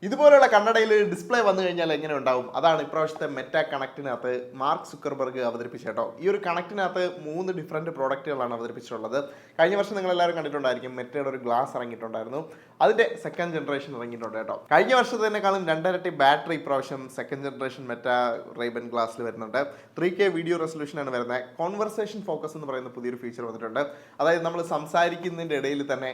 ഇതുപോലുള്ള കണ്ണടയിൽ ഡിസ്പ്ലേ വന്നു കഴിഞ്ഞാൽ എങ്ങനെ ഉണ്ടാവും? അതാണ് ഇപ്രാവശ്യത്തെ മെറ്റ കണക്റ്റിനകത്ത് മാർക്ക് സുക്കർബർഗ് അവതരിപ്പിച്ച കേട്ടോ. ഈ ഒരു കണക്റ്റിനകത്ത് 3 ഡിഫറൻറ്റ് പ്രോഡക്റ്റുകളാണ് അവതരിപ്പിച്ചിട്ടുള്ളത്. കഴിഞ്ഞ വർഷം നിങ്ങളെല്ലാവരും കണ്ടിട്ടുണ്ടായിരിക്കും, മെറ്റയുടെ ഒരു ഗ്ലാസ് ഇറങ്ങിയിട്ടുണ്ടായിരുന്നു. അതിൻ്റെ സെക്കൻഡ് ജനറേഷൻ ഇറങ്ങിയിട്ടുണ്ട് കേട്ടോ. കഴിഞ്ഞ വർഷത്തേക്കാളും 2 ഇരട്ടി ബാറ്ററി ഇപ്രാവശ്യം സെക്കൻഡ് ജനറേഷൻ മെറ്റ റേബൻ ഗ്ലാസ്സിൽ വരുന്നുണ്ട്. 3K വീഡിയോ റെസൊല്യൂഷനാണ് വരുന്നത്. കോൺവെർസേഷൻ ഫോക്കസ് എന്ന് പറയുന്ന പുതിയൊരു ഫീച്ചർ വന്നിട്ടുണ്ട്. അതായത് നമ്മൾ സംസാരിക്കുന്നതിൻ്റെ ഇടയിൽ തന്നെ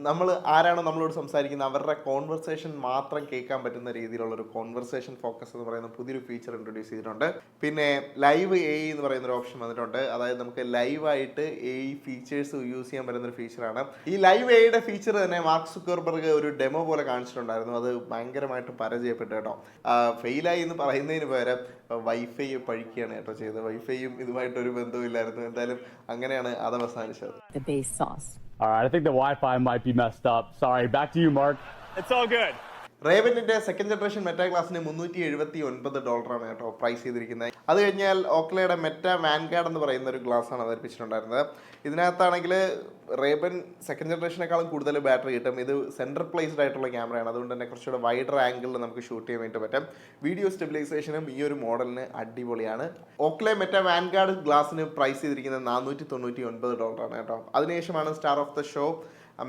നമ്മൾ ആരാണോ നമ്മളോട് സംസാരിക്കുന്നത് അവരുടെ കോൺവെർസേഷൻ മാത്രം കേൾക്കാൻ പറ്റുന്ന രീതിയിലുള്ളൊരു കോൺവെർസേഷൻ ഫോക്കസ് എന്ന് പറയുന്ന പുതിയൊരു ഫീച്ചർ ഇൻട്രൊഡ്യൂസ് ചെയ്തിട്ടുണ്ട്. പിന്നെ ലൈവ് AI എന്ന് പറയുന്നൊരു ഓപ്ഷൻ വന്നിട്ടുണ്ട്. അതായത് നമുക്ക് ലൈവായിട്ട് AI ഫീച്ചേഴ്സ് യൂസ് ചെയ്യാൻ പറ്റുന്നൊരു ഫീച്ചറാണ്. ഈ ലൈവ് AIയുടെ ഫീച്ചർ തന്നെ മാർക്ക് സുക്കർബർഗ് ഒരു ഡെമോ പോലെ കാണിച്ചിട്ടുണ്ടായിരുന്നു. അത് ഭയങ്കരമായിട്ട് പരാജയപ്പെട്ടു കേട്ടോ. ഫെയിലായി എന്ന് പറയുന്നതിന് പകരം വൈഫൈ പഴിക്കുകയാണ് കേട്ടോ ചെയ്തത്. വൈഫൈയും ഇതുമായിട്ടൊരു ബന്ധവുമില്ലായിരുന്നു. എന്തായാലും അങ്ങനെയാണ് അത് അവസാനിച്ചത്. All right, I think the Wi-Fi might be messed up. Sorry, back to you, Mark. It's all good. റേബനിന്റെ സെക്കൻഡ് ജനറേഷൻ മെറ്റ ഗ്ലാസിന് $379 കേട്ടോ പ്രൈസ് ചെയ്തിരിക്കുന്നത്. അത് കഴിഞ്ഞാൽ ഓക്ലയുടെ മെറ്റ വാൻഗാർഡ് എന്ന് പറയുന്ന ഒരു ഗ്ലാസ്സാണ് അവതരിപ്പിച്ചിട്ടുണ്ടായിരുന്നത്. ഇതിനകത്താണെങ്കിൽ റേബൻ സെക്കൻഡ് ജനറേഷനേക്കാളും കൂടുതൽ ബാറ്ററി കിട്ടും. ഇത് സെൻറ്റർ പ്ലേസ്ഡ് ആയിട്ടുള്ള ക്യാമറയാണ്. അതുകൊണ്ട് തന്നെ കുറച്ചുകൂടെ വൈഡർ ആംഗിളിൽ നമുക്ക് ഷൂട്ട് ചെയ്യാൻ വേണ്ടി പറ്റും. വീഡിയോ സ്റ്റെബിലൈസേഷനും ഈ ഒരു മോഡലിന് അടിപൊളിയാണ്. ഓക്ലെ മെറ്റ വാൻഗാർഡ് ഗ്ലാസിന് പ്രൈസ് ചെയ്തിരിക്കുന്നത് $499 കേട്ടോ. അതിനുശേഷമാണ് star of the show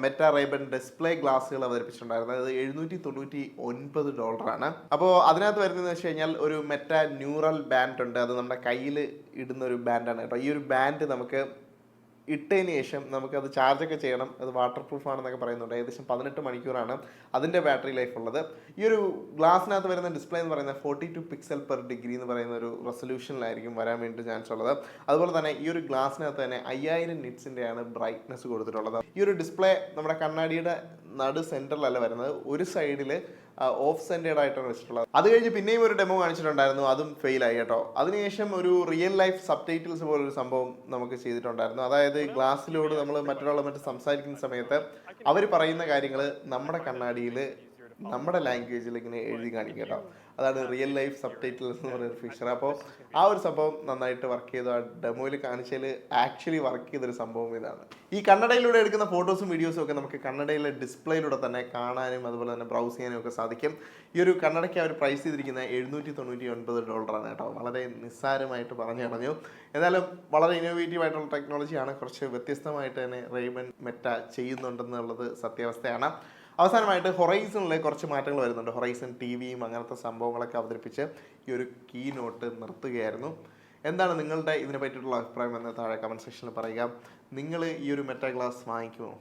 Meta Ray Ban display ഗ്ലാസ്സുകൾ അവതരിപ്പിച്ചിട്ടുണ്ടായിരുന്നത്. അത് $799. അപ്പോൾ അതിനകത്ത് വരുന്നതെന്ന് വെച്ച് കഴിഞ്ഞാൽ ഒരു മെറ്റ ന്യൂറൽ ബാൻഡ് ഉണ്ട്. അത് നമ്മുടെ കയ്യിൽ ഇടുന്ന ഒരു ബാൻഡാണ് കേട്ടോ. ഈ ഒരു ബാൻഡ് നമുക്ക് ഇട്ടതിന് ശേഷം നമുക്കത് ചാർജൊക്കെ ചെയ്യണം. അത് വാട്ടർ പ്രൂഫ് ആണെന്നൊക്കെ പറയുന്നുണ്ട്. ഏകദേശം 18 മണിക്കൂറാണ് അതിൻ്റെ ബാറ്ററി ലൈഫ് ഉള്ളത്. ഈ ഒരു ഗ്ലാസ്സിനകത്ത് വരുന്ന ഡിസ്പ്ലേ എന്ന് പറയുന്നത് 42 പിക്സൽ പെർ ഡിഗ്രി എന്ന് പറയുന്ന ഒരു റെസൊല്യൂഷനിലായിരിക്കും വരാൻ വേണ്ടി ചാൻസ് ഉള്ളത്. അതുപോലെ തന്നെ ഈ ഒരു ഗ്ലാസ്സിനകത്ത് തന്നെ 5000 നിറ്റ്സിൻ്റെയാണ് ബ്രൈറ്റ്നസ് കൊടുത്തിട്ടുള്ളത്. ഈ ഒരു ഡിസ്പ്ലേ നമ്മുടെ കണ്ണാടിയുടെ നടു സെൻറ്ററിലല്ല വരുന്നത്, ഒരു സൈഡിൽ ഓഫ് സെൻറ്റേഡ് ആയിട്ടാണ് വെച്ചിട്ടുള്ളത്. അത് കഴിഞ്ഞ് പിന്നെയും ഒരു ഡെമോ കാണിച്ചിട്ടുണ്ടായിരുന്നു, അതും ഫെയിലായി കേട്ടോ. അതിനുശേഷം ഒരു റിയൽ ലൈഫ് സബ് ടൈറ്റിൽസ് പോലൊരു സംഭവം നമുക്ക് ചെയ്തിട്ടുണ്ടായിരുന്നു. അതായത് ഗ്ലാസ്സിലോട് നമ്മൾ മറ്റൊരാളെ മറ്റ് സംസാരിക്കുന്ന സമയത്ത് അവർ പറയുന്ന കാര്യങ്ങൾ നമ്മുടെ കണ്ണാടിയിൽ നമ്മുടെ ലാംഗ്വേജിൽ ഇങ്ങനെ എഴുതി കാണിക്കും കേട്ടോ. അതാണ് റിയൽ ലൈഫ് സബ് ടൈറ്റിൽസ് എന്ന് പറയുന്ന ഫീച്ചർ. അപ്പോൾ ആ ഒരു സംഭവം നന്നായിട്ട് വർക്ക് ചെയ്തു. ആ ഡെമോയിൽ കാണിച്ചാൽ ആക്ച്വലി വർക്ക് ചെയ്തൊരു സംഭവം ഇതാണ്. ഈ കണ്ണടയിലൂടെ എടുക്കുന്ന ഫോട്ടോസും വീഡിയോസും ഒക്കെ നമുക്ക് കണ്ണടയിലെ ഡിസ്പ്ലേയിലൂടെ തന്നെ കാണാനും അതുപോലെ തന്നെ ബ്രൗസ് ചെയ്യാനും ഒക്കെ സാധിക്കും. ഈ ഒരു കണ്ണടയ്ക്ക് അവർ പ്രൈസ് ചെയ്തിരിക്കുന്നത് $799 കേട്ടോ. വളരെ നിസ്സാരമായിട്ട് പറഞ്ഞു കളഞ്ഞു. എന്നാലും വളരെ ഇന്നോവേറ്റീവ് ആയിട്ടുള്ള ടെക്നോളജിയാണ്. കുറച്ച് വ്യത്യസ്തമായിട്ട് തന്നെ റേബൻ മെറ്റ ചെയ്യുന്നുണ്ടെന്നുള്ളത് സത്യാവസ്ഥയാണ്. അവസാനമായിട്ട് ഹൊറൈസണിലെ കുറച്ച് മാറ്റങ്ങൾ വരുന്നുണ്ട്. ഹൊറൈസൺ TVയും അങ്ങനത്തെ സംഭവങ്ങളൊക്കെ അവതരിപ്പിച്ച് ഈ ഒരു കീ നോട്ട് നിർത്തുകയായിരുന്നു. എന്താണ് നിങ്ങളുടെ ഇതിനെ പറ്റിയിട്ടുള്ള അഭിപ്രായം എന്ന് താഴെ കമൻറ്റ് സെക്ഷനിൽ പറയുക. നിങ്ങൾ ഈ ഒരു മെറ്റ ഗ്ലാസ് വാങ്ങിക്കുമോ?